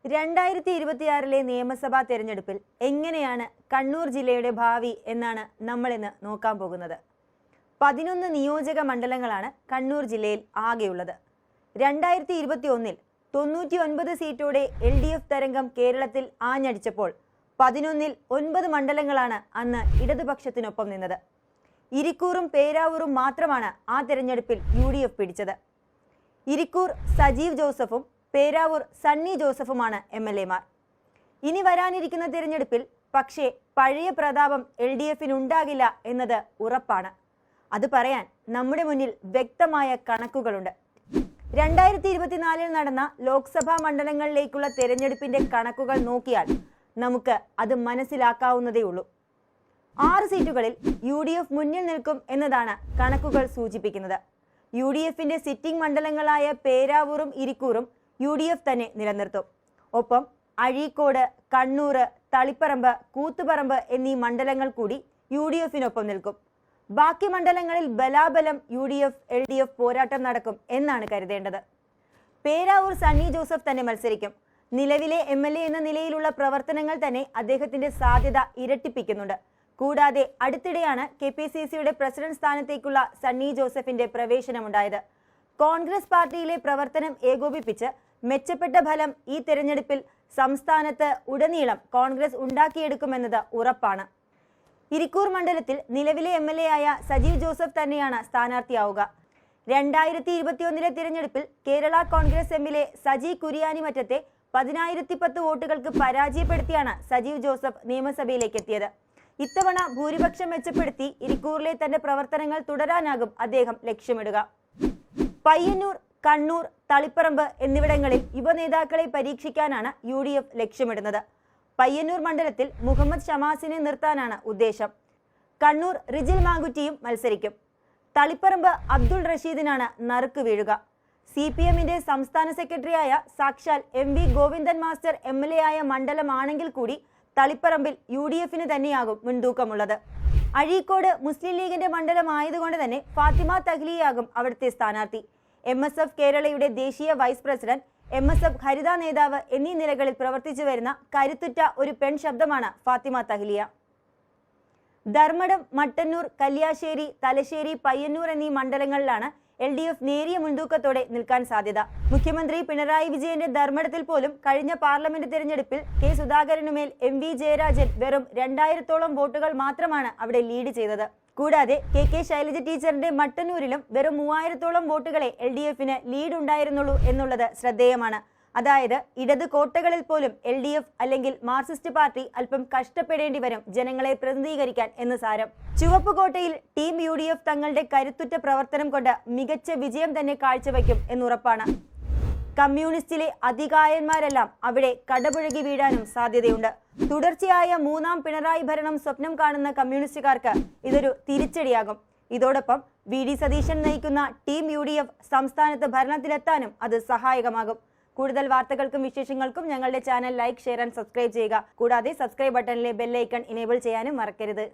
2026 നിയമസഭാ തെരഞ്ഞെടുപ്പിൽ എങ്ങനെയാണ് കണ്ണൂർ ജില്ലയുടെ ഭാവി എന്നാണ് നമ്മൾ ഇന്ന് നോക്കാൻ പോകുന്നത്. 11 നിയോജക മണ്ഡലങ്ങളാണ് കണ്ണൂർ ജില്ലയിൽ ആകെയുള്ളത്. 2021 99 സീറ്റോടെ LDF തരംഗം കേരളത്തിൽ ആഞ്ഞടിച്ചപ്പോൾ 11-ൽ 9 മണ്ഡലങ്ങളാണ് അന്ന് ഇടതുപക്ഷത്തിനൊപ്പം നിന്നത്. ഇരിക്കൂറും പേരാവൂറും മാത്രമാണ് ആ തെരഞ്ഞെടുപ്പിൽ UDF പിടിച്ചത്. ഇരിക്കൂർ സജീവ് ജോസഫും പേരാവൂർ സണ്ണി ജോസഫുമാണ് MLA മാർ. ഇനി വരാനിരിക്കുന്ന തിരഞ്ഞെടുപ്പിൽ പക്ഷേ പഴയ പ്രതാപം LDFിനുണ്ടാകില്ല എന്നത് ഉറപ്പാണ്. അത് പറയാൻ നമ്മുടെ മുന്നിൽ വ്യക്തമായ കണക്കുകളുണ്ട്. 2024 നടന്ന ലോക്സഭാ മണ്ഡലങ്ങളിലേക്കുള്ള തെരഞ്ഞെടുപ്പിന്റെ കണക്കുകൾ നോക്കിയാൽ നമുക്ക് അത് മനസ്സിലാക്കാവുന്നതേ ഉള്ളൂ. 6 സീറ്റുകളിൽ UDF മുന്നിൽ നിൽക്കും എന്നതാണ് കണക്കുകൾ സൂചിപ്പിക്കുന്നത്. UDFിന്റെ സിറ്റിംഗ് മണ്ഡലങ്ങളായ പേരാവൂറും ഇരിക്കൂറും UDF തന്നെ നിലനിർത്തും. ഒപ്പം അഴീക്കോട്, കണ്ണൂർ, തളിപ്പറമ്പ്, കൂത്തുപറമ്പ് എന്നീ മണ്ഡലങ്ങൾ കൂടി UDFിനൊപ്പം നിൽക്കും. ബാക്കി മണ്ഡലങ്ങളിൽ ബലാബലം UDF LDF പോരാട്ടം നടക്കും എന്നാണ് കരുതേണ്ടത്. പേരാവൂർ സണ്ണി ജോസഫ് തന്നെ മത്സരിക്കും. നിലവിലെ MLA എന്ന നിലയിലുള്ള പ്രവർത്തനങ്ങൾ തന്നെ അദ്ദേഹത്തിന്റെ സാധ്യത ഇരട്ടിപ്പിക്കുന്നുണ്ട്. കൂടാതെ അടുത്തിടെയാണ് KPCCയുടെ പ്രസിഡന്റ് സ്ഥാനത്തേക്കുള്ള സണ്ണി ജോസഫിന്റെ പ്രവേശനമുണ്ടായത്. കോൺഗ്രസ് പാർട്ടിയിലെ പ്രവർത്തനം ഏകോപിപ്പിച്ച് മെച്ചപ്പെട്ട ഫലം ഈ തെരഞ്ഞെടുപ്പിൽ സംസ്ഥാനത്ത് ഉടനീളം കോൺഗ്രസ് ഉണ്ടാക്കിയെടുക്കുമെന്നത് ഉറപ്പാണ്. ഇരിക്കൂർ മണ്ഡലത്തിൽ നിലവിലെ MLA ആയ സജീവ് ജോസഫ് തന്നെയാണ് സ്ഥാനാർത്ഥിയാവുക. 2021 തിരഞ്ഞെടുപ്പിൽ കേരള കോൺഗ്രസ് MLA സജി കുര്യാനിമറ്റത്തെ 10,010 വോട്ടുകൾക്ക് പരാജയപ്പെടുത്തിയാണ് സജീവ് ജോസഫ് നിയമസഭയിലേക്ക് എത്തിയത്. ഇത്തവണ ഭൂരിപക്ഷം മെച്ചപ്പെടുത്തി ഇരിക്കൂറിലെ തന്റെ പ്രവർത്തനങ്ങൾ തുടരാനാകും അദ്ദേഹം ലക്ഷ്യമിടുക. പയ്യന്നൂർ, കണ്ണൂർ, തളിപ്പറമ്പ് എന്നിവിടങ്ങളിൽ യുവനേതാക്കളെ പരീക്ഷിക്കാനാണ് UDF ലക്ഷ്യമിടുന്നത്. പയ്യന്നൂർ മണ്ഡലത്തിൽ മുഹമ്മദ് ഷമാസിനെ നിർത്താനാണ് ഉദ്ദേശം. കണ്ണൂർ റിജിൽ മാങ്കുറ്റിയും മത്സരിക്കും. തളിപ്പറമ്പ് അബ്ദുൾ റഷീദിനാണ് നറുക്ക് വീഴുക. CPMന്റെ സംസ്ഥാന സെക്രട്ടറിയായ സാക്ഷാൽ MV ഗോവിന്ദൻ മാസ്റ്റർ MLA ആയ മണ്ഡലമാണെങ്കിൽ കൂടി തളിപ്പറമ്പിൽ UDFന് തന്നെയാകും മുൻതൂക്കമുള്ളത്. അഴീക്കോട് മുസ്ലിം ലീഗിന്റെ മണ്ഡലമായതുകൊണ്ട് തന്നെ ഫാത്തിമ തഹ്ലിയാകും അവിടുത്തെ സ്ഥാനാർത്ഥി. MSF കേരളയുടെ ദേശീയ വൈസ് പ്രസിഡന്റ്, MSF ഹരിത നേതാവ് എന്നീ നിലകളിൽ പ്രവർത്തിച്ചു വരുന്ന കരുത്തുറ്റ ഒരു പെൺ ശബ്ദമാണ് ഫാത്തിമ തഹ്ലിയ. ധർമ്മടം, മട്ടന്നൂർ, കല്യാശ്ശേരി, തലശ്ശേരി, പയ്യന്നൂർ എന്നീ മണ്ഡലങ്ങളിലാണ് LDF നേരിയ മുൻതൂക്കത്തോടെ നിൽക്കാൻ സാധ്യത. മുഖ്യമന്ത്രി പിണറായി വിജയന്റെ ധർമ്മടത്തിൽ പോലും കഴിഞ്ഞ പാർലമെന്റ് തിരഞ്ഞെടുപ്പിൽ K സുധാകരനുമേൽ MV ജയരാജൻ വെറും 2000-ഓളം വോട്ടുകൾ മാത്രമാണ് അവിടെ ലീഡ് ചെയ്തത്. കൂടാതെ KK ശൈലജ ടീച്ചറിന്റെ മട്ടന്നൂരിലും വെറും 3000-ഓളം വോട്ടുകളെ LDFന് ലീഡ് ഉണ്ടായിരുന്നുള്ളൂ എന്നുള്ളത് ശ്രദ്ധേയമാണ്. അതായത് ഇടത് കോട്ടകളിൽ പോലും LDF അല്ലെങ്കിൽ മാർക്സിസ്റ്റ് പാർട്ടി അല്പം കഷ്ടപ്പെടേണ്ടി വരും ജനങ്ങളെ പ്രതിനിധീകരിക്കാൻ എന്ന് സാരം. ചുവപ്പ് കോട്ടയിൽ ടീം UDF തങ്ങളുടെ കരുത്തുറ്റ പ്രവർത്തനം കൊണ്ട് മികച്ച വിജയം തന്നെ കാഴ്ചവെക്കും എന്നുറപ്പാണ്. കമ്മ്യൂണിസ്റ്റിലെ അധികായന്മാരെല്ലാം അവിടെ കടപുഴകി വീഴാനും സാധ്യതയുണ്ട്. തുടർച്ചയായ 3ാം പിണറായി ഭരണം സ്വപ്നം കാണുന്ന കമ്മ്യൂണിസ്റ്റുകാർക്ക് ഇതൊരു തിരിച്ചടിയാകും. ഇതോടൊപ്പം VD സതീശൻ നയിക്കുന്ന ടീം UDF സംസ്ഥാനത്ത് ഭരണത്തിലെത്താനും അത് സഹായകമാകും. കൂടുതൽ വാർത്തകൾക്കും വിശേഷങ്ങൾക്കും ഞങ്ങളുടെ channel like, share and subscribe ചെയ്യുക. കൂടാതെ സബ്സ്ക്രൈബ് ബട്ടണിലെ ബെൽ ഐക്കൺ ഇനേബിൾ ചെയ്യാനും മറക്കരുത്.